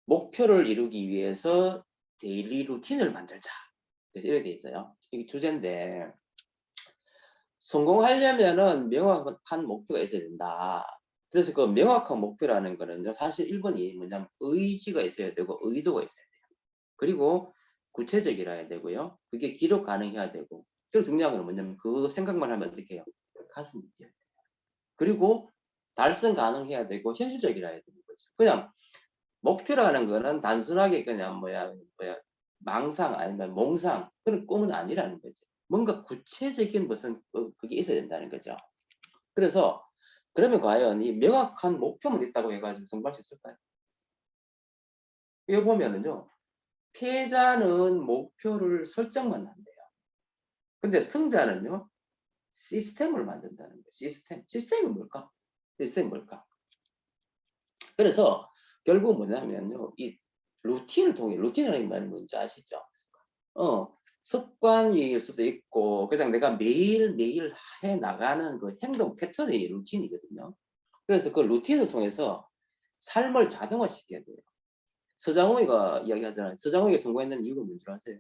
목표를 이루기 위해서 데일리 루틴을 만들자. 그래서 이렇게 돼 있어요. 이게 주제인데, 성공하려면은 명확한 목표가 있어야 된다. 그래서 그 명확한 목표라는 거는요, 사실 1번이 뭐냐면 의지가 있어야 되고 의도가 있어야 돼요. 그리고 구체적이라야 되고요. 그게 기록 가능해야 되고. 그리고 중요한 건 뭐냐면 그 생각만 하면 어떻게 해요? 가슴이 뛰어야 돼요. 그리고 달성 가능해야 되고 현실적이라야 되는 거죠. 그냥 목표라는 거는 단순하게 그냥 망상 아니면 몽상 그런 꿈은 아니라는 거죠. 뭔가 구체적인 무슨 그게 있어야 된다는 거죠. 그래서 그러면 과연 이 명확한 목표만 있다고 해가지고 성공할 수 있을까요? 여기 보면은요, 패자는 목표를 설정만 한대요. 근데 승자는요, 시스템을 만든다는 거예요. 시스템이 뭘까? 시스템이 뭘까? 그래서 결국 뭐냐면요, 이 루틴을 통해, 루틴이라는 말이 뭔지 아시죠? 습관일 수도 있고, 그냥 내가 매일매일 해 나가는 그 행동 패턴이 루틴이거든요. 그래서 그 루틴을 통해서 삶을 자동화시켜야 돼요. 서장훈이가 이야기하잖아요. 서장훈이가 성공했는 이유가 뭔지 아세요?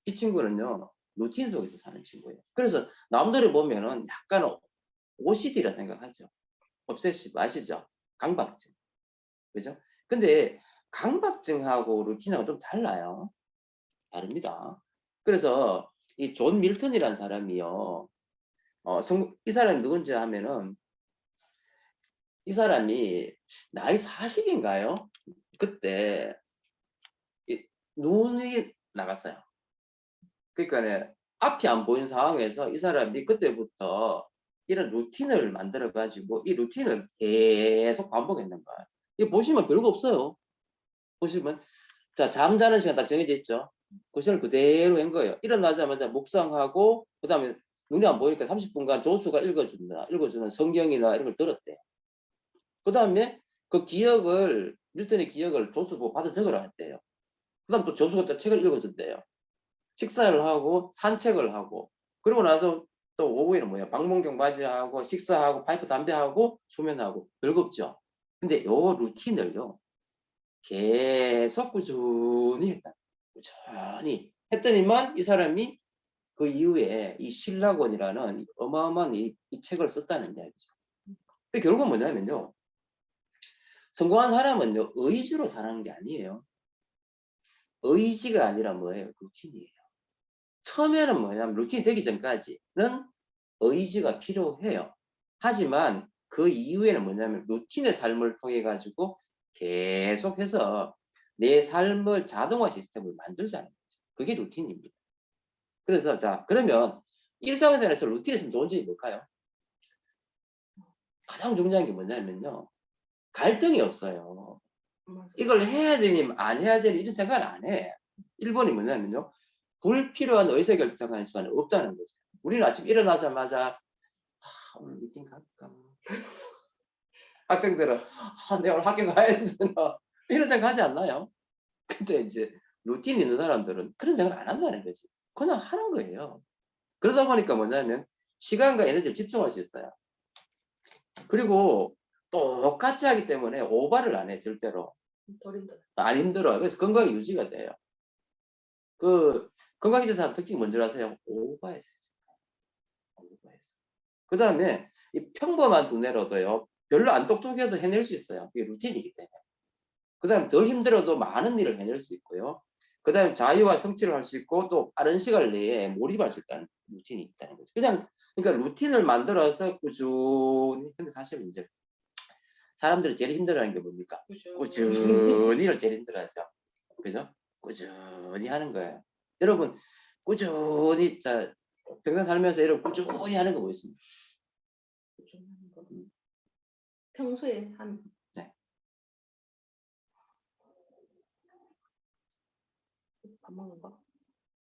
이 친구는요, 루틴 속에서 사는 친구예요. 그래서 남들을 보면은 약간 OCD라 생각하죠. obsessive 아시죠? 강박증. 그죠? 근데 강박증하고 루틴하고 좀 달라요. 다릅니다. 그래서 이 존 밀턴이라는 사람이요. 이 사람이 누군지 하면은 이 사람이 나이 40인가요? 그때 눈이 나갔어요. 그러니까 앞이 안 보이는 상황에서 이 사람이 그때부터 이런 루틴을 만들어 가지고 이 루틴을 계속 반복했는 거예요. 이거 보시면 별거 없어요. 보시면 자, 잠자는 시간 딱 정해져 있죠. 그 시간을 그대로 한 거예요. 일어나자마자 묵상하고 그다음에 눈이 안 보이니까 30분간 조수가 읽어주는 성경이나 이런 걸 들었대요. 그다음에 그 기억을 밀턴의 기억을 조수 보고 받아 적으라 했대요. 그다음 또 조수가 또 책을 읽어준대요. 식사를 하고 산책을 하고 그러고 나서 또 오후에는 뭐야 방문경 맞이하고 식사하고 파이프 담배하고 수면하고 별거 없죠. 근데 요 루틴을요 계속 꾸준히 했다. 꾸준히 했더니만 이 사람이 그 이후에 이 신라권이라는 어마어마한 이 책을 썼다는 이야기죠. 결국은 뭐냐면요. 성공한 사람은요, 의지로 사는 게 아니에요. 의지가 아니라 뭐예요? 루틴이에요. 처음에는 뭐냐면 루틴이 되기 전까지는 의지가 필요해요. 하지만 그 이후에는 뭐냐면 루틴의 삶을 통해 가지고 계속해서 내 삶을 자동화 시스템을 만들자는 거죠. 그게 루틴입니다. 그래서 자 그러면 일상생활에서 루틴이 있으면 좋은 점이 뭘까요? 가장 중요한 게 뭐냐면요. 갈등이 없어요. 이걸 해야 되니 안 해야 되니 이런 생각을 안 해. 1번이 뭐냐면요. 불필요한 의사결정하는 시간이 없다는 거죠. 우리는 아침 일어나자마자 오늘 미팅 갈까? 학생들은 내가 오늘 학교 가야 되나? 이런 생각 하지 않나요? 근데 이제 루틴 있는 사람들은 그런 생각을 안 한다는 거지. 그냥 하는 거예요. 그러다 보니까 뭐냐면 시간과 에너지를 집중할 수 있어요. 그리고 똑같이 하기 때문에 오버를 안 해, 절대로. 안 힘들어요. 그래서 건강이 유지가 돼요. 그 건강해진 사람 특징이 뭔지 아세요? 오버해서. 그 다음에 이 평범한 두뇌로도요. 별로 안 똑똑해도 해낼 수 있어요. 그게 루틴이기 때문에. 그 다음에 덜 힘들어도 많은 일을 해낼 수 있고요. 그 다음에 자유와 성취를 할 수 있고 또 빠른 시간 내에 몰입할 수 있다는 루틴이 있다는 거죠. 그러니까 루틴을 만들어서 꾸준히. 근데 사실 이제 사람들이 제일 힘들어하는 게 뭡니까? 꾸준히를 제일 힘들어하죠. 그죠? 꾸준히 하는 거예요. 여러분 꾸준히 자 평생 살면서 여러분 꾸준히 하는 거 뭐 있습니까? 평소에 한 네. 밥 먹는 거?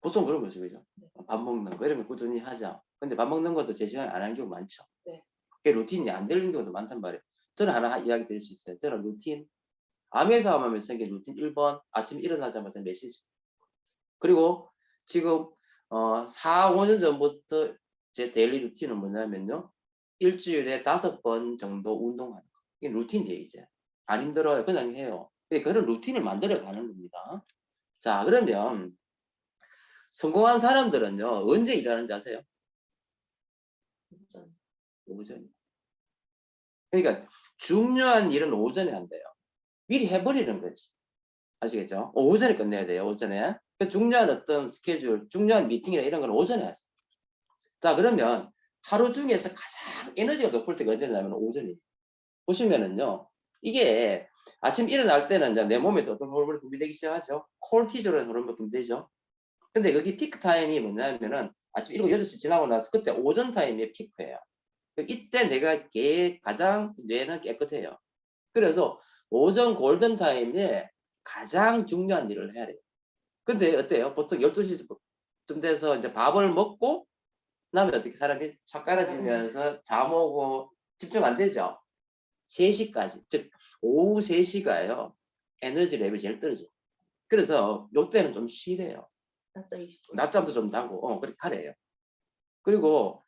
보통 그런 거죠, 그죠? 네. 밥 먹는 거 이런 거 꾸준히 하죠. 근데 밥 먹는 것도 제 시간에 안 하는 경우 많죠. 네. 그게 루틴이 안 되는 경우도 많단 말이에요. 저는 하나 이야기 드릴 수 있어요. 저는 루틴 암회사 하면 생긴 루틴 1번 아침 일어나자마자 메시지. 그리고 지금 4, 5년 전부터 제 데일리 루틴은 뭐냐면요. 일주일에 5번 정도 운동하는 거. 이게 루틴이에요, 이제. 안 힘들어요. 그냥 해요. 그런 루틴을 만들어 가는 겁니다. 자, 그러면 성공한 사람들은요, 언제 일하는지 아세요? 오전. 오전. 그러니까 중요한 일은 오전에 한대요. 미리 해버리는 거지. 아시겠죠? 오전에 끝내야 돼요, 오전에. 중요한 어떤 스케줄, 중요한 미팅이나 이런 건 오전에 하세요. 자, 그러면 하루 중에서 가장 에너지가 높을 때가 언제냐면 오전이에요. 보시면은요, 이게 아침 일어날 때는 이제 내 몸에서 어떤 호르몬이 분비되기 시작하죠. 콜티졸이라는 호르몬이 분비되죠. 근데 여기 피크 타임이 뭐냐면은 아침 7, 8시 지나고 나서 그때 오전 타임이 피크예요. 이때 내가 가장 뇌는 깨끗해요. 그래서 오전 골든 타임에 가장 중요한 일을 해야 돼요. 근데 어때요? 보통 12시쯤 돼서 이제 밥을 먹고 그다음에 어떻게 사람이 착갈아지면서 잠 오고 집중 안 되죠? 3시까지, 즉 오후 3시가요. 에너지 레벨이 제일 떨어져요. 그래서 요때는 좀 쉬래요. 낮잠 20분. 낮잠도 좀 자고 그렇게 하래요. 그리고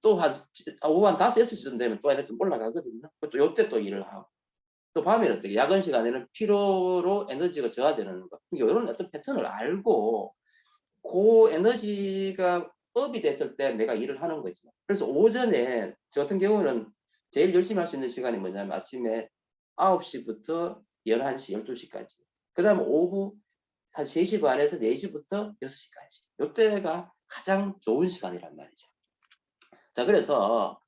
또 오후 한 5, 6시쯤 되면 또 에너지 좀 올라가거든요. 또 요때 또 일을 하고 또 밤에는 어떻게 야근 시간에는 피로로 에너지가 저하되는 거. 이런 어떤 패턴을 알고 그 에너지가 업이 됐을 때 내가 일을 하는 거지. 그래서 오전에 저 같은 경우는 제일 열심히 할 수 있는 시간이 뭐냐면 아침에 9시부터 11시, 12시까지. 그 다음에 오후 한 3시 반에서 4시부터 6시까지. 이때가 가장 좋은 시간이란 말이죠. 자, 그래서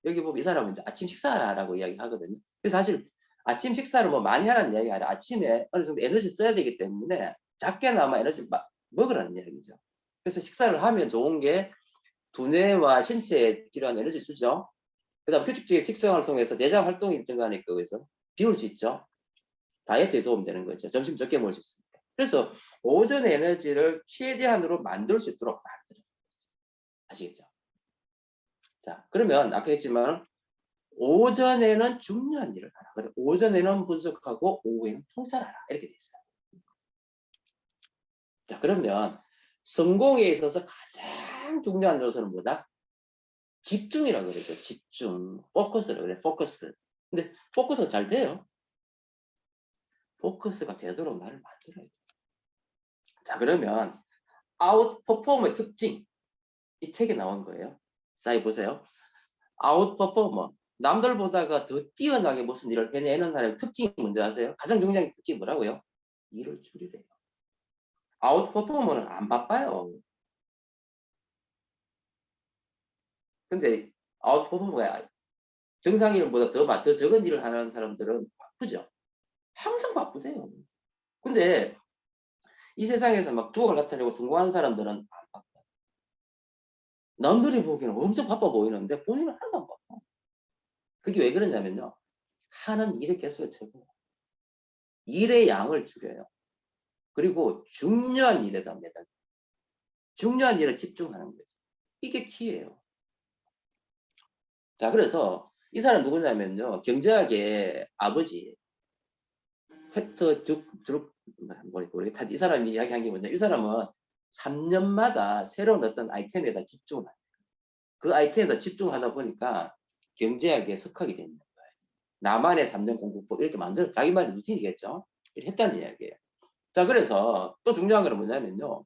여기 보면 이 사람은 이제 아침 식사라고 이야기 하거든요. 그래서 사실 아침 식사를 뭐 많이 하라는 이야기가 아니라 아침에 어느 정도 에너지 써야 되기 때문에 작게나마 에너지 먹으라는 이야기죠. 그래서 식사를 하면 좋은 게 두뇌와 신체에 필요한 에너지 주죠. 그 다음 규칙적인 식생활을 통해서 내장 활동이 증가하니까 그래서 비울 수 있죠. 다이어트에 도움 되는 거죠. 점심 적게 먹을 수 있습니다. 그래서 오전 에너지를 최대한으로 만들 수 있도록 만들어요. 아시겠죠? 자, 그러면 아까 했지만 오전에는 중요한 일을 하라. 그래, 오전에는 분석하고 오후에는 통찰하라. 이렇게 돼 있어요. 자, 그러면 성공에 있어서 가장 중요한 요소는 뭐다? 집중이라고 그러죠. 집중. 포커스라고 그래. 포커스. 근데 포커스가 잘 돼요. 포커스가 되도록 나를 만들어야 돼. 자, 그러면 아웃퍼포머의 특징. 이 책에 나온 거예요. 자, 보세요. 아웃퍼포머. 남들보다가 더 뛰어나게 무슨 일을 해내는 사람의 특징이 뭔지 아세요? 가장 중요한 특징이 뭐라고요? 일을 줄이래요. 아웃퍼포머는 안 바빠요. 근데 아웃퍼포머가 정상 일보다 더 적은 일을 하는 사람들은 바쁘죠. 항상 바쁘대요. 근데 이 세상에서 막 두각을 나타내고 성공하는 사람들은 안 바빠. 남들이 보기에는 엄청 바빠 보이는데 본인은 하나도 안 바빠. 그게 왜 그러냐면요. 하는 일의 개수가 최고. 일의 양을 줄여요. 그리고 중요한 일에다 매달. 중요한 일에 집중하는 거죠. 이게 키예요. 자, 그래서 이 사람 누구냐면요. 경제학의 아버지. 페터 모르겠다. 이 사람이 이야기한 게 뭐냐. 이 사람은 3년마다 새로운 어떤 아이템에다 집중을 해요. 그 아이템에다 집중하다 보니까 경제학에 석학이 됩니다. 나만의 3년 공부법 이렇게 만들어 자기 말이 루틴이겠죠. 이렇게 했다는 이야기예요. 자, 그래서 또 중요한 건 뭐냐면요.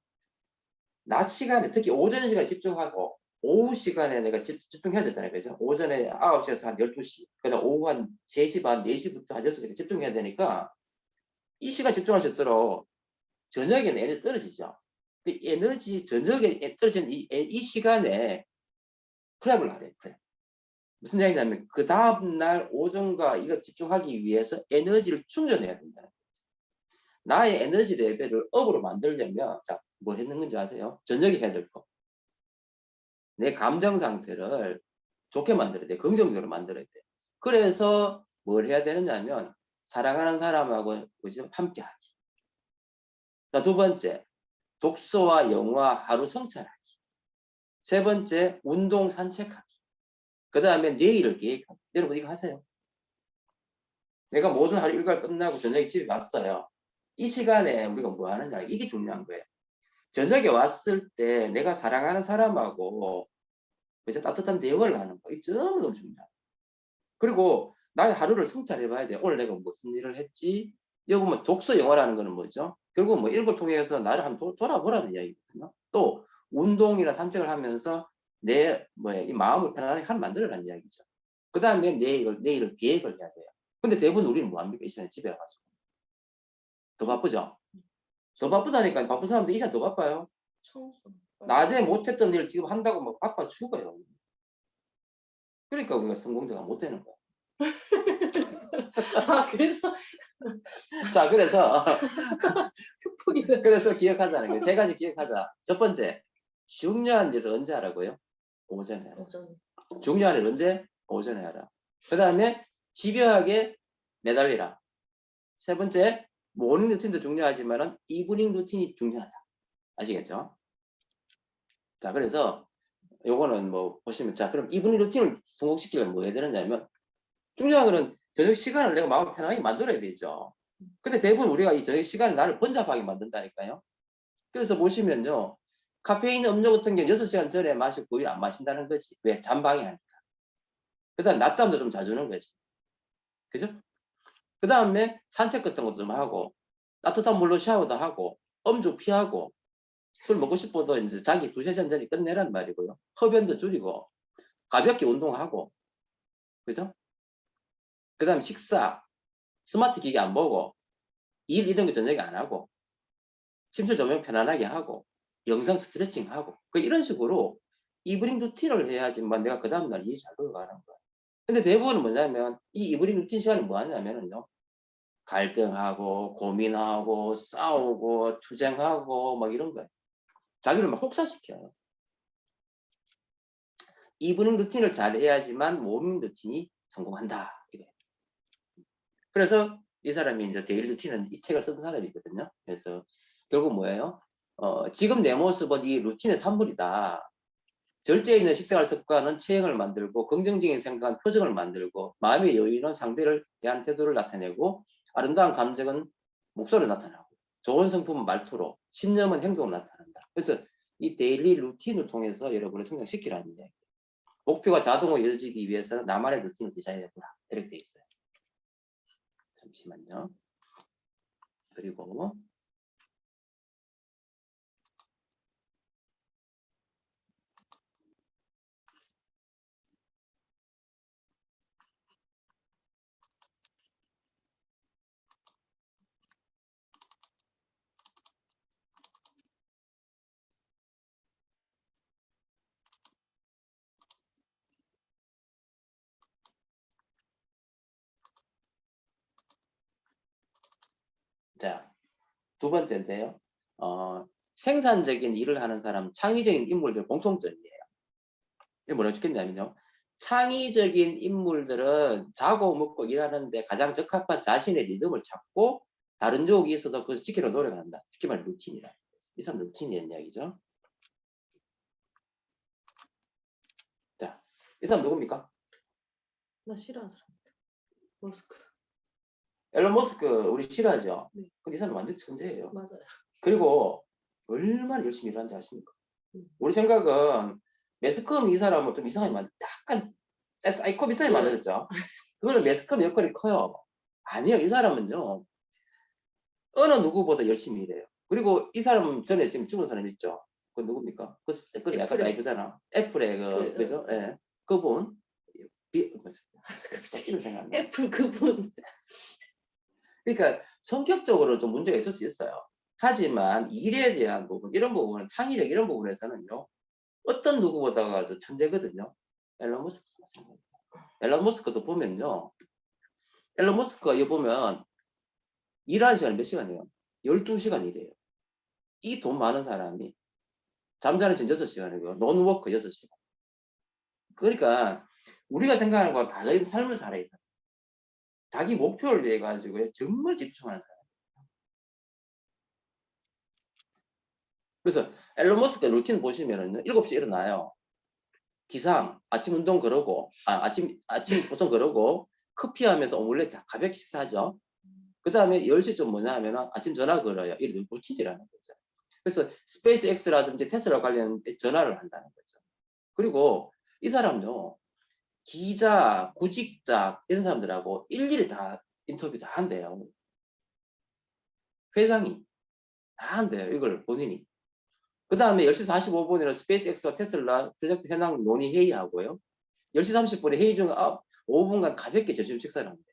낮 시간에 특히 오전 시간에 집중하고 오후 시간에 내가 집중해야 되잖아요. 그죠? 오전에 9시에서 한 12시, 그다음 오후 한 3시 반, 4시부터 한 6시까지 집중해야 되니까 이 시간 집중할 수 있도록 저녁에는 에너지 떨어지죠. 그 에너지 저녁에 떨어지는 이 시간에 프랩을 하래요. 프랩. 무슨 얘기냐면 그 다음날 오전과 이거 집중하기 위해서 에너지를 충전해야 된다는 거예요. 나의 에너지 레벨을 업으로 만들려면 자, 뭐 했는 건지 아세요? 저녁에 해야 될 거. 내 감정 상태를 좋게 만들어야 돼. 긍정적으로 만들어야 돼. 그래서 뭘 해야 되느냐면 사랑하는 사람하고 그죠? 함께하기. 자, 두 번째, 독서와 영화 하루 성찰하기. 세 번째, 운동 산책하기. 그 다음에 내일을 계획하기. 여러분 이거 하세요. 내가 모든 하루 일과를 끝나고 저녁에 집에 왔어요. 이 시간에 우리가 뭐 하느냐. 이게 중요한 거예요. 저녁에 왔을 때 내가 사랑하는 사람하고 그래서 따뜻한 대화를 하는 거. 이게 너무너무 중요해요. 그리고 나의 하루를 성찰해 봐야 돼. 오늘 내가 무슨 일을 했지? 여기 보면 독서 영화라는 거는 뭐죠? 결국 뭐 이런 걸 통해서 나를 한번 돌아보라는 이야기거든요. 또 운동이나 산책을 하면서 내 뭐야 이 마음을 편안하게 만들어라는 이야기죠. 그 다음에 내일을 계획을 해야 돼요. 근데 대부분 우리는 뭐 합니까? 이 시간에 집에 가가지고 더 바쁘죠. 더 바쁘다니까. 바쁜 사람들 이 시간 더 바빠요. 청소. 낮에 못했던 일을 지금 한다고 막 바빠 죽어요. 그러니까 우리가 성공자가 못 되는 거야. 아, 그래서 자, 그래서 극복이네. 그래서 기억하자는 거예요. 세 가지 기억하자. 첫 번째, 중요한 일을 언제 하라고요? 오전에 하라. 오전. 중요한 일을 언제? 오전에 하라. 그 다음에 집요하게 매달리라. 세 번째, 모닝 루틴도 중요하지만은 이브닝 루틴이 중요하다. 아시겠죠? 자, 그래서 요거는 뭐 보시면 자, 그럼 이브닝 루틴을 성공시키려면 뭐 해야 되느냐면 중요한 거는 저녁 시간을 내가 마음 편하게 만들어야 되죠. 근데 대부분 우리가 이 저녁 시간을 나를 번잡하게 만든다니까요. 그래서 보시면요. 카페인 음료 같은 게 6시간 전에 마시고 거의 안 마신다는 거지. 왜? 잠방해 하니까. 그 다음 낮잠도 좀 자주는 거지. 그죠? 그 다음에 산책 같은 것도 좀 하고 따뜻한 물로 샤워도 하고 음주 피하고 술 먹고 싶어도 이제 자기 2시간 전에 끝내란 말이고요. 흡연도 줄이고 가볍게 운동하고 그죠? 그 다음 식사 스마트 기기 안 보고 일 이런 거 저녁에 안 하고 침실 조명 편안하게 하고 영상 스트레칭 하고 이런 식으로 이브닝 루틴을 해야지만 내가 그 다음날 일이 잘 돌아가는 거야. 근데 대부분은 뭐냐면 이 이브닝 루틴 시간이 뭐 하냐면은요. 갈등하고 고민하고 싸우고 투쟁하고 막 이런 거예요. 자기를 막 혹사시켜요. 이브닝 루틴을 잘 해야지만 모닝 루틴이 성공한다. 이게. 그래서 이 사람이 이제 데일리 루틴은 이 책을 쓴 사람이거든요. 그래서 결국 뭐예요? 지금 내 모습은 이 루틴의 산물이다. 절제 있는 식생활 습관은 체형을 만들고 긍정적인 생각은 표정을 만들고 마음의 여유는 상대를 대한 태도를 나타내고 아름다운 감정은 목소리로 나타나고 좋은 성품은 말투로 신념은 행동으로 나타난다. 그래서 이 데일리 루틴을 통해서 여러분을 성장시키라는 이야기. 목표가 자동으로 이루어지기 위해서는 나만의 루틴을 디자인해보라. 이렇게 돼 있어요. 잠시만요. 그리고 자, 두 번째인데요. 생산적인 일을 하는 사람, 창의적인 인물들 공통점이에요. 이게 뭐라고 적혔냐면요. 창의적인 인물들은 자고 먹고 일하는데 가장 적합한 자신의 리듬을 찾고 다른 쪽이 있어도 그것을 지키려 노력한다. 특히 말해 루틴이다. 이 사람 루틴이란 이야기죠. 자, 이 사람 누굽니까? 나 싫어하는 사람. 머스크. 앨런 머스크 우리 싫어하죠? 네. 근데 이 사람 완전 천재예요. 맞아요. 그리고 얼마나 열심히 일하는지 아십니까? 음. 우리 생각은 매스컴 이 사람은 좀 이상하게 만들, 약간 사이코 비슷하게 만들었죠. 그거는 매스컴 역할이 커요. 아니요, 이 사람은요. 어느 누구보다 열심히 일해요. 그리고 이 사람은 전에 지금 죽은 사람 있죠. 그 누굽니까? 그 약간 사이코잖아. 애플의 그죠? 예. 그분 갑자기 생각 안 나. 애플 그분. 그러니까 성격적으로 좀 문제가 있을 수 있어요. 하지만 일에 대한 부분, 이런 부분은 창의력 이런 부분에서는요. 어떤 누구보다가 더 천재거든요. 앨런 머스크 마찬가지. 앨런 머스크도 보면요. 앨런 머스크가 이거 보면 일하는 시간이 몇 시간이에요? 12시간 일해요. 이 돈 많은 사람이 잠자는 시간 6시간이고 논워크 6시간. 그러니까 우리가 생각하는 것과 다른 삶을 살아야 돼. 자기 목표를 위해 가지고 정말 집중하는 사람. 그래서 앨런 머스크 루틴 보시면은 7시에 일어나요. 기상, 아침 운동 그러고, 아침 보통 그러고, 커피 하면서 오믈렛 가볍게 식사하죠. 그 다음에 10시 좀 뭐냐 하면은 아침 전화 걸어요. 이런 루틴이라는 거죠. 그래서 스페이스 X라든지 테슬라 관련 전화를 한다는 거죠. 그리고 이 사람요, 기자, 구직자, 이런 사람들하고 일일이 다 인터뷰 다 한대요. 회장이 다 한대요. 이걸 본인이. 그 다음에 10시 45분에는 스페이스X와 테슬라 프로젝트 현황 논의 회의하고요. 10시 30분에 회의 중 5분간 가볍게 점심 식사를 합니다.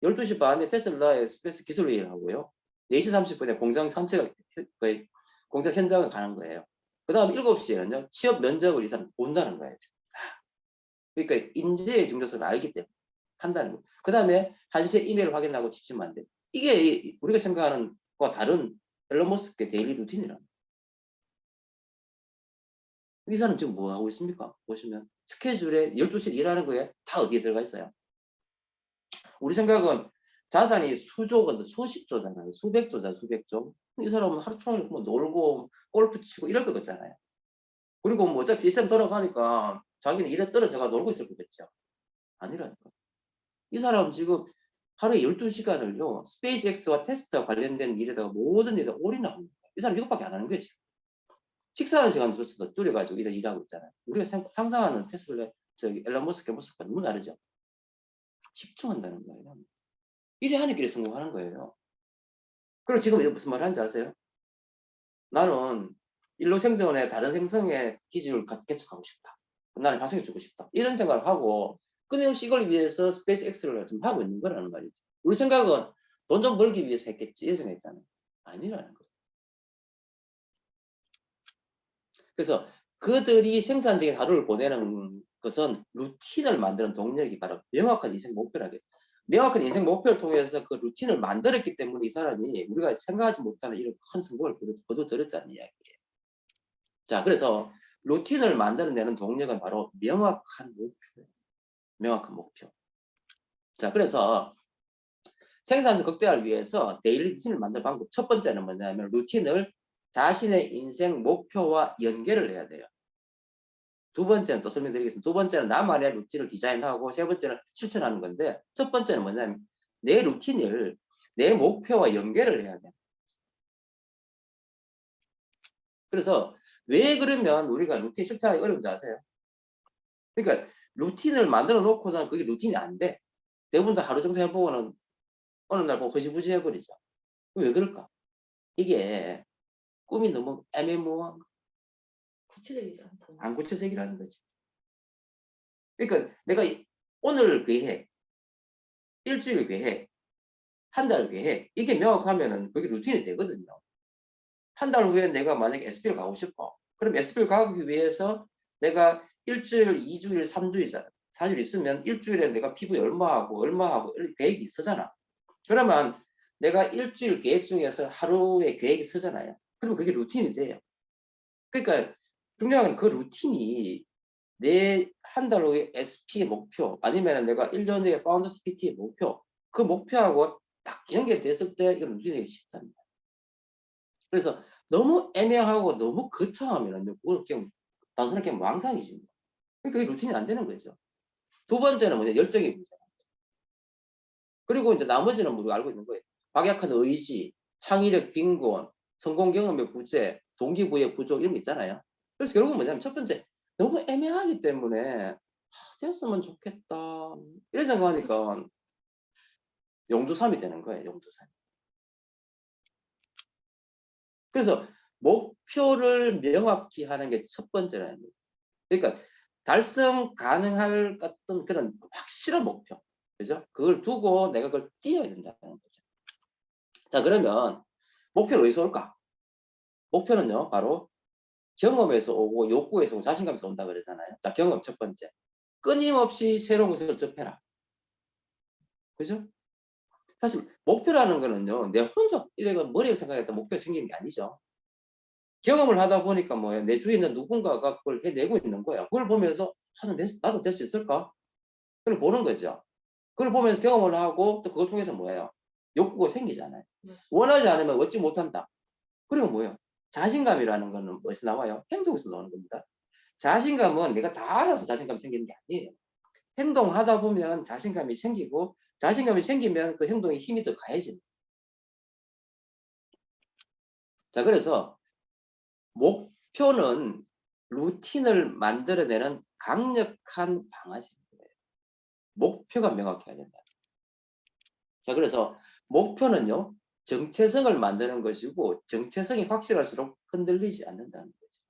12시 반에 테슬라의 스페이스 기술 회의를 하고요. 4시 30분에 공장 산책을, 공장 현장을 가는 거예요. 그 다음 7시에는요, 취업 면접을 이 사람 본다는 거예요. 그러니까 인재의 중요성을 알기 때문에 한다는 거예요. 그 다음에 1시에 이메일 확인하고 지치면 안 돼요. 이게 우리가 생각하는 것과 다른 앨런 머스크의 데일리 루틴이라는 거예요. 이 사람 지금 뭐 하고 있습니까? 보시면 스케줄에 12시에 일하는 거에 다 어디에 들어가 있어요? 우리 생각은 자산이 수조거든, 수십조잖아요. 수백조잖아요, 수백조. 이 사람은 하루 종일 뭐 놀고 골프 치고 이럴 것 같잖아요. 그리고 뭐 어차피 있으면 돌아가니까 자기는 일에 떨어져가 놀고 있을 거겠죠. 아니라니까. 이 사람 지금 하루에 12시간을요, 스페이스X와 테스트와 관련된 일에다가 모든 일에 올인하고 있는 거야. 이 사람 이것밖에 안 하는 거지. 식사하는 시간조차도 줄여가지고 일하고 있잖아요. 우리가 상상하는 테슬라, 앨런 머스크의 모습과 너무 다르죠. 집중한다는 거예요. 일이 하는 길에 성공하는 거예요. 그리고 지금 무슨 말 하는지 아세요? 나는 일로 생존의 다른 행성의 기지를 개척하고 싶다. 나는 화성에 주고 싶다. 이런 생각을 하고 끊임없이 이걸 위해서 스페이스X를 좀 하고 있는 거라는 말이죠. 우리 생각은 돈 좀 벌기 위해서 했겠지. 이런 생각했잖아요. 아니라는 거예요. 그래서 그들이 생산적인 하루를 보내는 것은 루틴을 만드는 동력이 바로 명확한 인생 목표라게. 명확한 인생 목표를 통해서 그 루틴을 만들었기 때문에 이 사람이 우리가 생각하지 못하는 이런 큰 성공을 거둬들였다는 이야기예요. 자, 그래서 루틴을 만들어내는 동력은 바로 명확한 목표예요. 명확한 목표. 자, 그래서 생산성 극대화를 위해서 데일리 루틴을 만드는 방법 첫 번째는 뭐냐면 루틴을 자신의 인생 목표와 연결을 해야 돼요. 두 번째는 또 설명드리겠습니다. 두 번째는 나만의 루틴을 디자인하고 세 번째는 실천하는 건데 첫 번째는 뭐냐면 내 루틴을 내 목표와 연결을 해야 돼요. 그래서 왜 그러면 우리가 루틴 실천하기 어려운지 아세요? 그러니까 루틴을 만들어 놓고는 그게 루틴이 안 돼. 대부분 다 하루 정도 해보고는 어느 날 보고 허지부지 해버리죠. 왜 그럴까? 이게 꿈이 너무 애매모호한 거. 구체적이지 않다. 안 구체적이라는 거지. 그러니까 내가 오늘 계획, 일주일 계획, 한 달 계획 이게 명확하면은 그게 루틴이 되거든요. 한 달 후에 내가 만약에 SP를 가고 싶어. 그럼 SP를 가기 위해서 내가 일주일, 2주일, 3주일, 4주일 있으면 일주일에 내가 피부에 얼마하고 이렇게 계획이 서잖아. 그러면 내가 일주일 계획 중에서 하루의 계획이 서잖아요. 그러면 그게 루틴이 돼요. 그러니까 중요한 건 그 루틴이 내 한 달 후에 SP의 목표 아니면 내가 1년 후에 파운더스 PT의 목표 그 목표하고 딱 연결됐을 때 이건 루틴이 되기 쉽답니다. 그래서 너무 애매하고 너무 거창하면 그냥 단순하게 망상이지. 그러니까 그게 루틴이 안 되는 거죠. 두 번째는 뭐냐 열정이 문제다. 그리고 이제 나머지는 우리가 알고 있는 거예요. 박약한 의지, 창의력 빈곤, 성공 경험의 부재, 동기부여 부족 이런 거 있잖아요. 그래서 결국은 뭐냐면 첫 번째 너무 애매하기 때문에 됐으면 좋겠다 이런 생각하니까 용두삼이 되는 거예요. 용두삼. 그래서 목표를 명확히 하는 게 첫 번째라는 거예요. 그러니까 달성 가능할 어떤 그런 확실한 목표. 그죠? 그걸 두고 내가 그걸 뛰어야 된다는 거죠. 자, 그러면 목표는 어디서 올까? 목표는요, 바로 경험에서 오고 욕구에서 오고 자신감에서 온다 그러잖아요. 자, 경험 첫 번째. 끊임없이 새로운 것을 접해라. 그죠? 사실 목표라는 거는요, 내 혼자 이래가 머리에 생각했다 목표 생기는 게 아니죠. 경험을 하다 보니까 뭐예요? 내 주위에 있는 누군가가 그걸 해내고 있는 거야. 그걸 보면서 나도 될 수 있을까? 그걸 보는 거죠. 그걸 보면서 경험을 하고 또 그걸 통해서 뭐예요? 욕구가 생기잖아요. 원하지 않으면 얻지 못한다. 그리고 뭐예요? 자신감이라는 거는 어디서 나와요? 행동에서 나오는 겁니다. 자신감은 내가 다 알아서 자신감이 생기는 게 아니에요. 행동하다 보면 자신감이 생기고 자신감이 생기면 그 행동에 힘이 더 가해집니다. 자, 그래서 목표는 루틴을 만들어내는 강력한 방아쇠예요. 목표가 명확해야 된다. 자, 그래서 목표는요, 정체성을 만드는 것이고 정체성이 확실할수록 흔들리지 않는다는 거죠.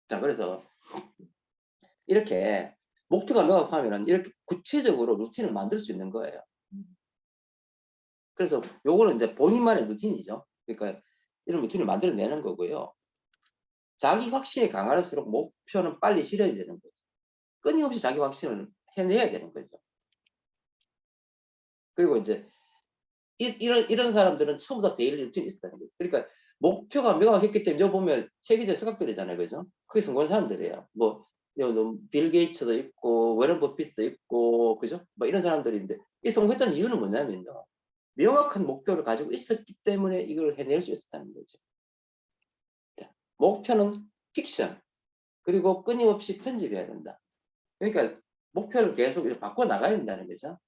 자, 그래서 이렇게 목표가 명확하면 이렇게 구체적으로 루틴을 만들 수 있는 거예요. 그래서 요거는 이제 본인만의 루틴이죠. 그러니까 이런 루틴을 만들어내는 거고요. 자기 확신이 강할수록 목표는 빨리 실현이 되는 거죠. 끊임없이 자기 확신을 해내야 되는 거죠. 그리고 이제 이런 사람들은 처음부터 데일리 루틴이 있었다는 거예요. 그러니까 목표가 명확했기 때문에 여기 보면 세계적 석학들이잖아요. 그죠? 그게 성공한 사람들이에요. 뭐 빌 게이츠도 있고 워런 버핏도 있고 그죠? 뭐 이런 사람들인데 이 성공했던 이유는 뭐냐면요. 명확한 목표를 가지고 있었기 때문에 이걸 해낼 수 있었다는 거죠. 자, 목표는 픽션 그리고 끊임없이 편집해야 된다. 그러니까 목표를 계속 이렇게 바꿔 나가야 된다는 거죠.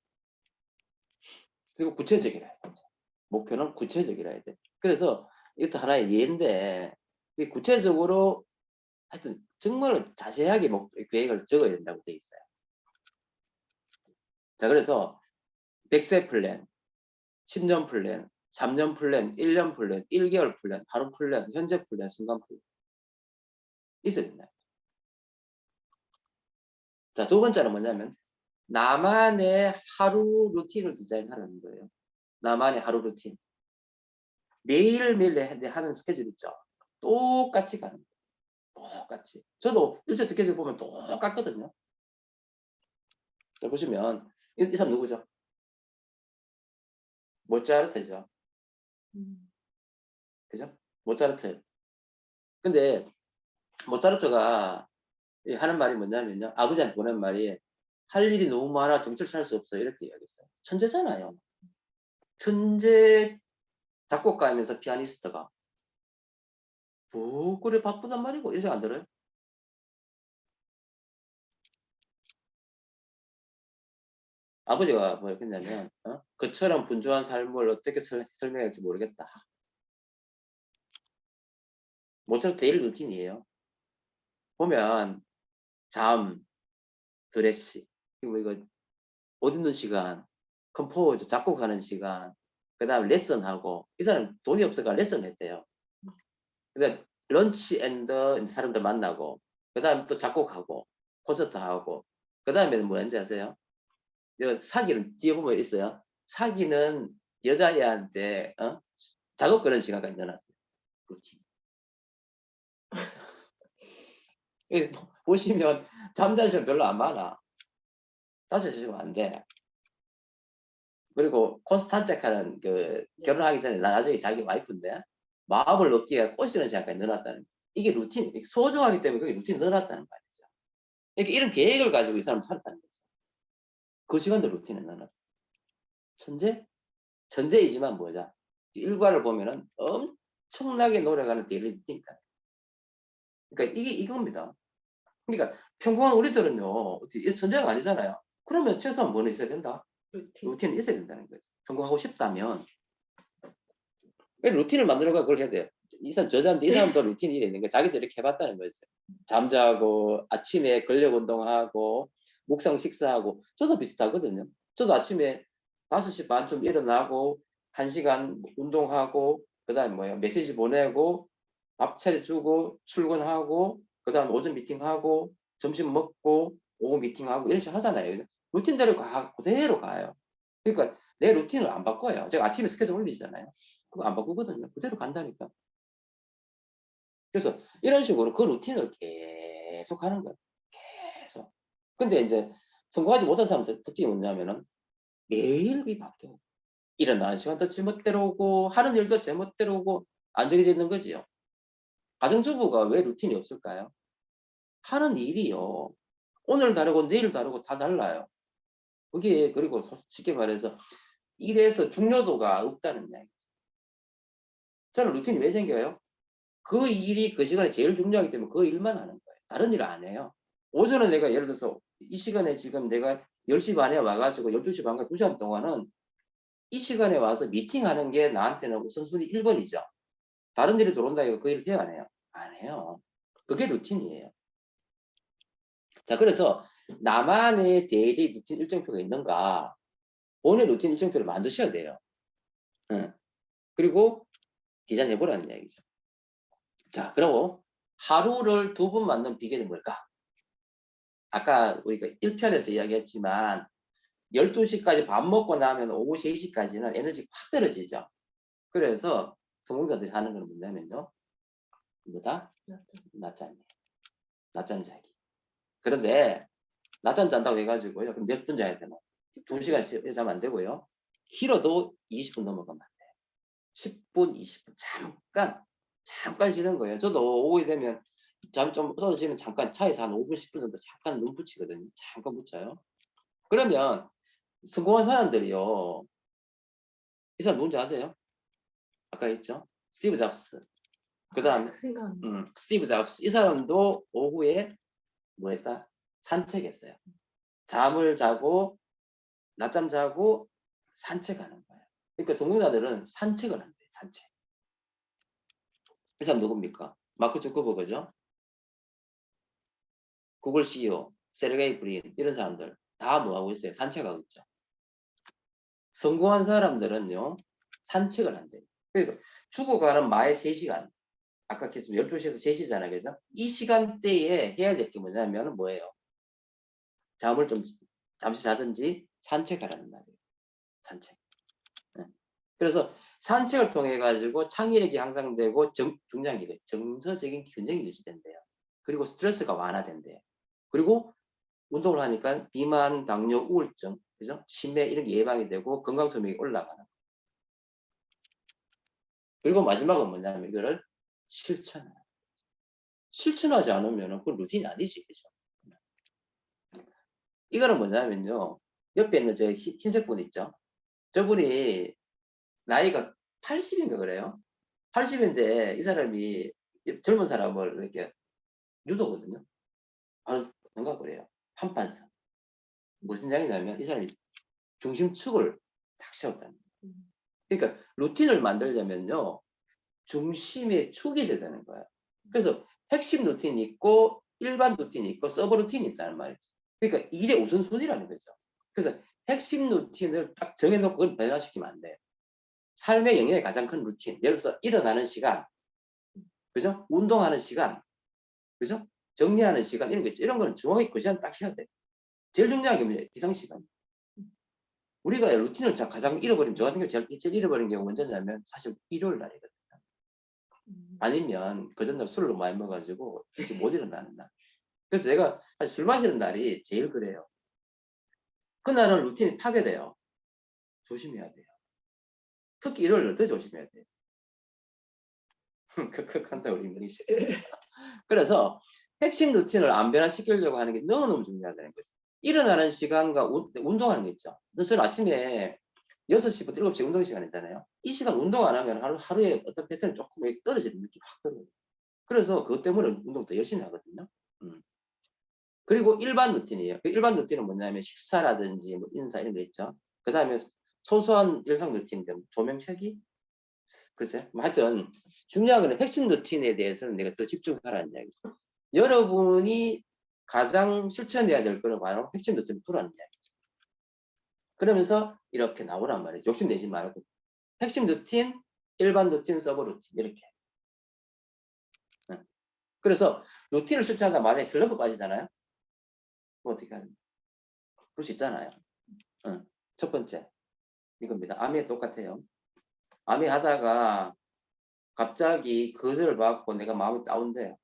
그리고 구체적이라 해야 되죠. 목표는 구체적이라 해야 돼. 그래서 이것도 하나의 예인데 구체적으로 하여튼 정말 자세하게 계획을 적어야 된다고 돼 있어요. 자, 그래서 100세 플랜, 10년 플랜, 3년 플랜, 1년 플랜, 1개월 플랜, 하루 플랜, 현재 플랜, 순간 플랜 있어야 된다. 자, 두 번째는 뭐냐면 나만의 하루 루틴을 디자인하는 거예요. 나만의 하루 루틴. 매일매일 하는 스케줄 있죠. 똑같이 가는 거예요. 똑같이. 저도 일제 스케줄 보면 똑같거든요. 자, 보시면 이 사람 누구죠? 모차르트죠. 그죠? 모차르트. 근데 모차르트가 하는 말이 뭐냐면요. 아버지한테 보낸 말이 할 일이 너무 많아 정체를 찾을 수 없어 이렇게 이야기했어요. 천재잖아요. 천재 작곡가이면서 피아니스트가 뭐 그래 바쁘단 말이고 이런 생각 안 들어요? 아버지가 뭐 했냐면 그처럼 분주한 삶을 어떻게 설명할지 모르겠다. 모차르트 데일리 루틴이에요. 보면 잠, 드레시, 그리고 이거 옷 입는 시간, 컴포즈, 작곡하는 시간, 그 다음에 레슨하고 이 사람 돈이 없으니까 레슨 했대요. 그다음 런치 앤더 사람들 만나고 그 다음에 또 작곡하고 콘서트 하고 그 다음에는 뭐였는지 아세요? 사귀는 뒤에 보면 있어요. 사귀는 여자애한테 작업 그런 시간까지 넣어놨어요. 루틴. 보시면 잠자는 시간 별로 안 많아. 5시간 안 돼. 그리고 콘스탄체카는 그 결혼하기 전에 나중에 자기 와이프인데 마음을 얻기에 꼬시는 시간까지 넣어놨다는 거예요. 이게 루틴, 소중하기 때문에 그게 루틴 넣어놨다는 말이죠. 그러니까 이런 계획을 가지고 이 사람 살았다는 거죠. 그 시간도 루틴에 넣어놨다. 천재? 천재이지만 뭐냐? 일과를 보면은 엄청나게 노력하는 데일리 루틴이다. 그러니까 이게 이겁니다. 그러니까 평범한 우리들은요, 천재가 아니잖아요. 그러면 최소한 뭐는 있어야 된다? 루틴이 있어야 된다는 거죠. 성공하고 싶다면. 루틴을 만들어가 그걸 해야 돼요. 이 사람 저자인데 이 사람도 루틴이 있는 거예요. 자기도 이렇게 해봤다는 거죠. 잠자고 아침에 근력 운동하고 묵상 식사하고 저도 비슷하거든요. 저도 아침에 5시 반쯤 일어나고 1시간 운동하고 그다음에 뭐예요? 메시지 보내고 밥 차려주고 출근하고 그다음 오전 미팅하고 점심 먹고 오후 미팅하고 이런 식으로 하잖아요. 루틴대로 그대로 가요. 그러니까 내 루틴을 안 바꿔요. 제가 아침에 스케줄 올리잖아요. 그거 안 바꾸거든요. 그대로 간다니까. 그래서 이런 식으로 그 루틴을 계속 하는 거예요. 계속. 근데 이제 성공하지 못한 사람들 특징이 뭐냐면은 매일이 바뀌어요. 일어나는 시간도 제멋대로 오고 하는 일도 제멋대로 오고 안 정해져 있는 거지요. 가정주부가 왜 루틴이 없을까요? 하는 일이요. 오늘 다르고 내일 다르고 다 달라요. 그게 그리고 쉽게 말해서 일에서 중요도가 없다는 이야기죠. 저는 루틴이 왜 생겨요? 그 일이 그 시간에 제일 중요하기 때문에 그 일만 하는 거예요. 다른 일을 안 해요. 오전에 내가 예를 들어서 이 시간에 지금 내가 10시 반에 와가지고 12시 반까지 2시간 동안은 이 시간에 와서 미팅하는 게 나한테는 우선순위 1번이죠. 다른 일이 들어온다 이거 그 일을 해요 안 해요? 안 해요. 그게 루틴이에요. 자, 그래서 나만의 데일리 루틴 일정표가 있는가? 본인 루틴 일정표를 만드셔야 돼요. 응. 그리고 디자인 해보라는 얘기죠. 자, 그리고 하루를 2번 만든 비결이 뭘까? 아까 우리가 1편에서 이야기했지만 12시까지 밥 먹고 나면 오후 3시까지는 에너지가 확 떨어지죠. 그래서 성공자들이 하는 건 뭐냐면요. 뭐다? 낮잠. 낮잠 자기. 그런데 낮잠 잔다고 해가지고요. 그럼 몇 분 자야 되나? 2시간 자면 안 되고요. 길어도 20분 넘어가면 안 돼요. 10분, 20분 잠깐 쉬는 거예요. 저도 오후에 되면 잠 좀 떨어지면 잠깐 차에서 한 5분, 10분 정도 잠깐 눈 붙이거든요. 잠깐 붙여요. 그러면 성공한 사람들이요. 이 사람 누군지 아세요? 아까 했죠? 스티브 잡스. 그 다음, 스티브 잡스. 이 사람도 오후에 뭐 했다? 산책했어요. 잠을 자고, 낮잠 자고, 산책하는 거예요. 그러니까 성공자들은 산책을 한대요. 산책. 이 사람 누굽니까? 마크 주커버그죠? 구글 CEO, 세르게이 브린 이런 사람들 다 뭐하고 있어요? 산책하고 있죠. 성공한 사람들은요. 산책을 한대요. 그러니까 죽어가는 마의 3시간. 아까 계속 12시에서 3시잖아요. 그죠? 이 시간대에 해야 될 게 뭐냐면 뭐예요? 잠을 좀 잠시 자든지 산책하라는 말이에요. 산책. 네. 그래서 산책을 통해 가지고 창의력이 향상되고 중량이 돼. 정서적인 균형이 유지된대요. 그리고 스트레스가 완화된대요. 그리고 운동을 하니까 비만, 당뇨, 우울증, 그죠? 치매 이런 게 예방이 되고 건강 수명이 올라가는 거예요. 그리고 마지막은 뭐냐면 이거를 실천하는 거예요. 실천하지 않으면 그건 루틴이 아니지, 그죠? 이거는 뭐냐면요. 옆에 있는 저 흰색 분 있죠? 저분이 나이가 80인가 그래요. 80인데 이 사람이 젊은 사람을 이렇게 유도거든요. 바로 생각을 해요. 한판성. 무슨 장이냐면 이 사람이 중심축을 딱 세웠다는 거예요. 그러니까 루틴을 만들려면요. 중심의 축이 있어야 되는 거예요. 그래서 핵심 루틴이 있고 일반 루틴이 있고 서브 루틴이 있다는 말이죠. 그러니까 일의 우선순위라는 거죠. 그래서 핵심 루틴을 딱 정해놓고 그걸 변화시키면 안 돼요. 삶의 영역의 가장 큰 루틴. 예를 들어서 일어나는 시간, 그죠? 운동하는 시간, 그죠? 정리하는 시간 이런 거 있죠. 이런 거는 정확히 그 시간 딱 해야 돼. 제일 중요한 게 뭐냐? 기상 시간. 우리가 루틴을 가장 잃어버린 저 같은 경우 제일 잃어버린 게 언제냐면 사실 일요일 날이거든요. 아니면 그 전날 술을 많이 먹어가지고 일찍 못 일어나는 날. 그래서 제가 사실 술 마시는 날이 제일 그래요. 그날은 루틴이 파괴돼요. 조심해야 돼요. 특히 일요일을 더 조심해야 돼요. 한다 우리 민희 씨. 그래서 핵심 루틴을 안 변화시키려고 하는 게 너무너무 중요하다는 거죠. 일어나는 시간과 운동하는 게 있죠. 저는 아침에 6시부터 7시 운동 시간이잖아요. 이 시간 운동 안 하면 하루에 어떤 패턴이 조금 떨어지는 느낌이 확 들어요. 그래서 그것 때문에 운동 더 열심히 하거든요. 그리고 일반 루틴이에요. 그 일반 루틴은 뭐냐면 식사라든지 뭐 인사 이런 거 있죠. 그 다음에 소소한 일상 루틴들, 조명 켜기? 글쎄, 뭐 하여튼 중요한 건 핵심 루틴에 대해서는 내가 더 집중하라는 이야기죠. 여러분이 가장 실천해야 될 거는 바로 핵심 루틴을 두라는 이야기죠. 그러면서 이렇게 나오란 말이에요. 욕심내지 말고. 핵심 루틴, 일반 루틴, 서브 루틴 이렇게. 그래서 루틴을 실천하다 만약에 슬럼프 빠지잖아요. 그럼 어떻게 하는 거예요? 그럴 수 있잖아요. 첫 번째 이겁니다. 암에 똑같아요. 암에 하다가 갑자기 거절을 받고 내가 마음이 다운돼요.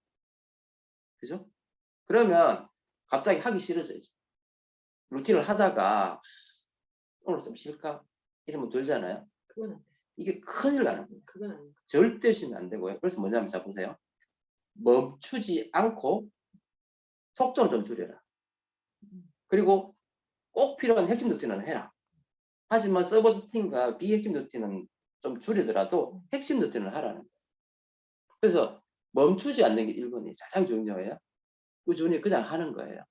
그죠? 그러면 갑자기 하기 싫어져요. 루틴을 하다가 오늘 좀 쉴까? 이러면 들잖아요. 그건 안 돼. 이게 큰일 나는 거예요. 그건 안 돼. 절대 쉬면 안 되고요. 그래서 뭐냐면 자 보세요. 멈추지 않고 속도는 좀 줄여라. 그리고 꼭 필요한 핵심 루틴은 해라. 하지만 서버 루틴과 비핵심 루틴은 좀 줄이더라도 핵심 루틴을 하라는 거예요. 그래서 멈추지 않는 게 1번이 가장 중요해요. 꾸준히 그냥 하는 거예요.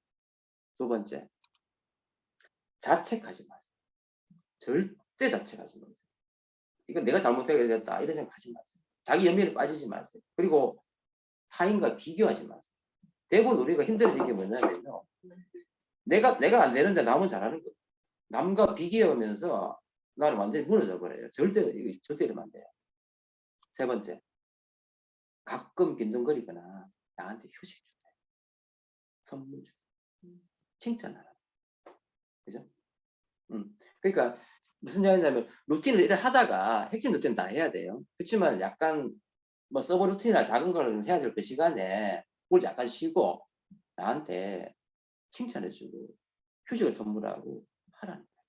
두 번째, 자책하지 마세요. 절대 자책하지 마세요. 이건 내가 잘못했다 이런 생각하지 마세요. 자기 연민에 빠지지 마세요. 그리고 타인과 비교하지 마세요. 대부분 우리가 힘들어진 게 뭐냐면요. 내가 안 되는데 남은 잘하는 거예요. 남과 비교하면서 나는 완전히 무너져 버려요. 절대 이러면 안 돼요. 세 번째, 가끔 빈둥거리거나 나한테 휴식 줘. 선물 줘. 칭찬하라. 그죠? 그러니까 무슨 얘기냐면 루틴을 이렇게 하다가 핵심 루틴 다 해야 돼요. 그렇지만 약간 뭐 서브 루틴이나 작은 걸 해야 될 그 시간에 그걸 약간 쉬고 나한테 칭찬해주고 휴식을 선물하고 하라는 거예요.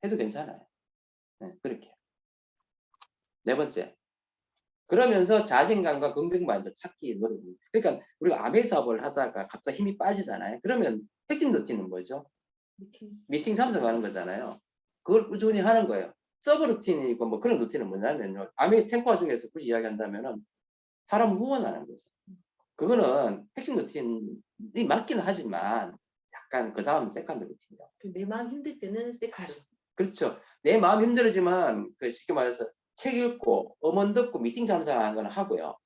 해도 괜찮아요. 네, 그렇게. 네 번째, 그러면서 자신감과 긍정만을 찾기 노력. 그러니까 우리가 아메 사업을 하다가 갑자기 힘이 빠지잖아요. 그러면 핵심 루틴은 뭐죠? 미팅 참석하는 거잖아요. 그걸 꾸준히 하는 거예요. 서브 루틴이고 뭐 그런 루틴은 뭐냐면요. 아메 탱커 중에서 굳이 이야기한다면은 사람 후원하는 거죠. 그거는 핵심 루틴이 맞기는 하지만 약간 그 다음 세컨드 루틴이요. 내 마음 힘들 때는 세컨드. 그렇죠. 내 마음 힘들지만 그 쉽게 말해서 책 읽고 음원 듣고 미팅 참석하는 건 하고요.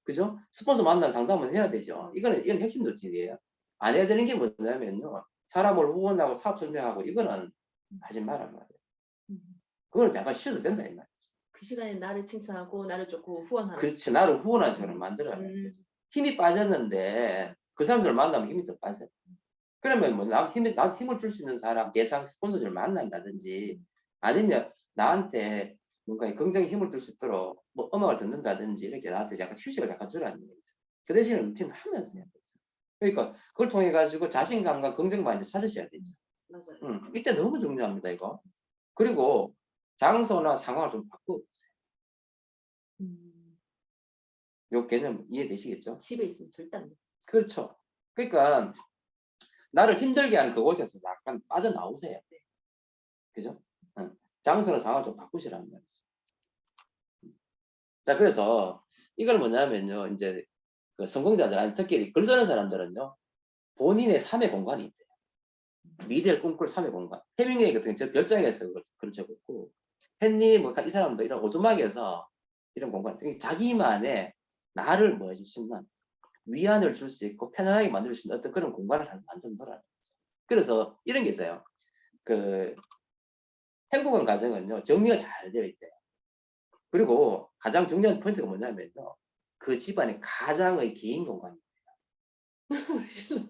그죠? 스폰서 만나 상담은 해야 되죠. 이건 핵심 루틴이에요. 안 해야 되는 게 뭐냐면요. 사람을 후원하고 사업 설명하고 이거는 하지 말란 말이에요. 그거는 잠깐 쉬어도 된다 이 말이죠. 그 시간에 나를 칭찬하고 나를 조금 후원하는. 그렇지. 나를 후원하는 식으로 만들어야 돼. 힘이 빠졌는데 그 사람들 만나면 힘이 더 빠져요. 그러면 뭐 나한테 힘을 줄 수 있는 사람, 대상 스폰서를 만난다든지 아니면 나한테 뭔가 긍정의 힘을 줄 수 있도록 뭐 음악을 듣는다든지 이렇게 나한테 약간 휴식을 약간 주라는 얘기죠. 그 대신에 루틴을 하면서 해야 되죠. 그러니까 그걸 통해 가지고 자신감과 긍정만 이제 찾으셔야 되죠. 맞아요. 이때 너무 중요합니다 이거. 그리고 장소나 상황을 좀 바꿔보세요. 요 개념 이해되시겠죠? 집에 있으면 절대 안 돼. 그렇죠. 그러니까 나를 힘들게 하는 그곳에서 약간 빠져나오세요. 그죠? 장소나 상황을 좀 바꾸시라는 말이죠. 자, 그래서 이걸 뭐냐면요. 이제 그 성공자들, 아니 특히 글 쓰는 사람들은요. 본인의 삶의 공간이 있대요. 미래를 꿈꿀 삶의 공간. 해밍웨이 같은 저 별장에서 그런 적없고 헨리 뭐이 사람도 이런 오두막에서 이런 공간. 자기만의 나를 뭐 해줄 수 있나 위안을 줄 수 있고 편안하게 만들 수 있는 어떤 그런 공간을 만든다라는 거죠. 그래서 이런 게 있어요. 그 행복한 가정은요 정리가 잘 되어 있대요. 그리고 가장 중요한 포인트가 뭐냐면요. 그 집안에 가장의 개인 공간이 있대요.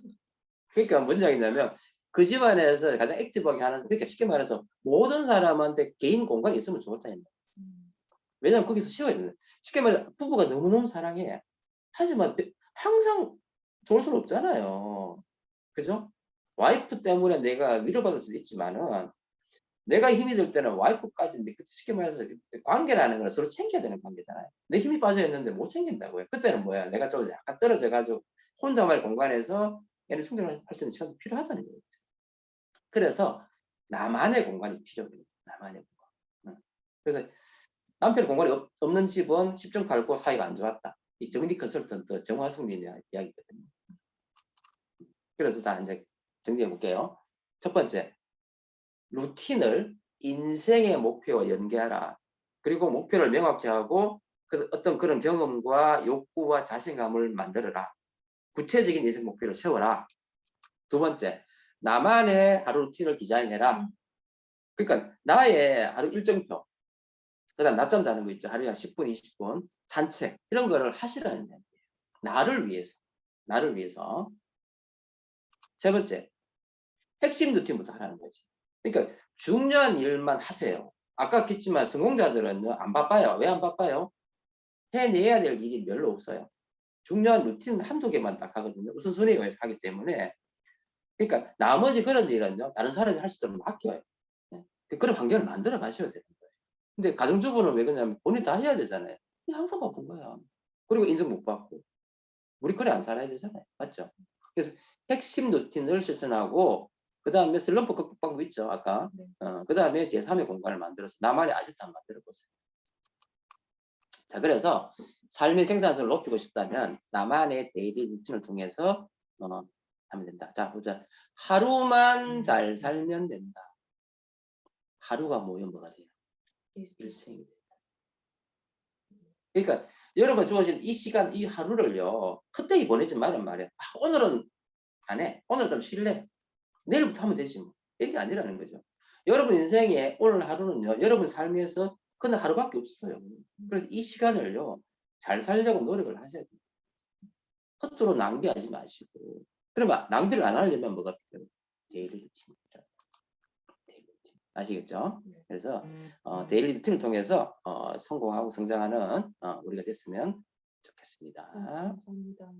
그러니까 무슨 이야기냐면 그 집안에서 가장 액티브하게 하는 그러니까 쉽게 말해서 모든 사람한테 개인 공간이 있으면 좋다는 거예요. 왜냐하면 거기서 쉬어야 되는 쉽게 말해서 부부가 너무너무 사랑해. 하지만 항상 좋을 수는 없잖아요. 그죠? 와이프 때문에 내가 위로받을 수도 있지만은 내가 힘이 들 때는 와이프까지인데 쉽게 말해서 관계라는 건 서로 챙겨야 되는 관계잖아요. 내 힘이 빠져 있는데 못 챙긴다고요. 그때는 뭐야? 내가 좀 약간 떨어져 가지고 혼자만의 공간에서 얘를 충전할 수 있는 시간도 필요하다는 거죠. 그래서 나만의 공간이 필요해요. 나만의 공간. 그래서 남편 공간이 없는 집은 10점 갈고 사이가 안 좋았다. 이 정리 컨설턴트 정화숙님의 이야기거든요. 그래서 자 이제 정리해 볼게요. 첫 번째, 루틴을 인생의 목표와 연계하라. 그리고 목표를 명확히 하고 어떤 그런 경험과 욕구와 자신감을 만들어라. 구체적인 인생 목표를 세워라. 두 번째, 나만의 하루 루틴을 디자인해라. 그러니까 나의 하루 일정표, 그다음 낮잠 자는 거 있죠. 하루에 한 10분, 20분 산책 이런 거를 하시라는 얘기예요. 나를 위해서. 나를 위해서. 세 번째, 핵심 루틴부터 하라는 거지. 그러니까 중요한 일만 하세요. 아까 했지만 성공자들은 안 바빠요. 왜 안 바빠요? 해내야 될 일이 별로 없어요. 중요한 루틴 한두 개만 딱 하거든요. 우선순위에 의해서 하기 때문에. 그러니까 나머지 그런 일은요. 다른 사람이 할 수 있도록 맡겨요. 그런 환경을 만들어 가셔야 되는 거예요. 근데 가정주부는 왜 그러냐면 본인이 다 해야 되잖아요. 항상 바쁜 거야. 그리고 인정 못 받고. 우리 그래 안 살아야 되잖아요. 맞죠? 그래서 핵심 루틴을 실천하고 그 다음에 슬럼프 극복 방법 있죠. 아까. 그 다음에 제3의 공간을 만들어서 나만의 아지트 만들어 보세요. 자, 그래서 삶의 생산성을 높이고 싶다면 나만의 데일리 루틴을 통해서 하면 된다. 자, 보자. 하루만 잘 살면 된다. 하루가 모이면 뭐가 돼요? 일생이 된다. 그러니까 여러분 주어진 이 시간, 이 하루를요. 헛되이 보내지 말란 말이에요. 오늘은 안 해. 오늘 좀 쉴래. 내일부터 하면 되지 뭐. 이게 아니라는 거죠. 여러분 인생에 오늘 하루는요, 여러분 삶에서 그날 하루밖에 없어요. 그래서 이 시간을요, 잘 살려고 노력을 하셔야 돼요. 헛되로 낭비하지 마시고. 그러면 낭비를 안 하려면 뭐가 필요해요? 데일리 루틴입니다. 데일리 루틴. 아시겠죠? 그래서 데일리 루틴을 통해서 성공하고 성장하는 우리가 됐으면 좋겠습니다. 감사합니다.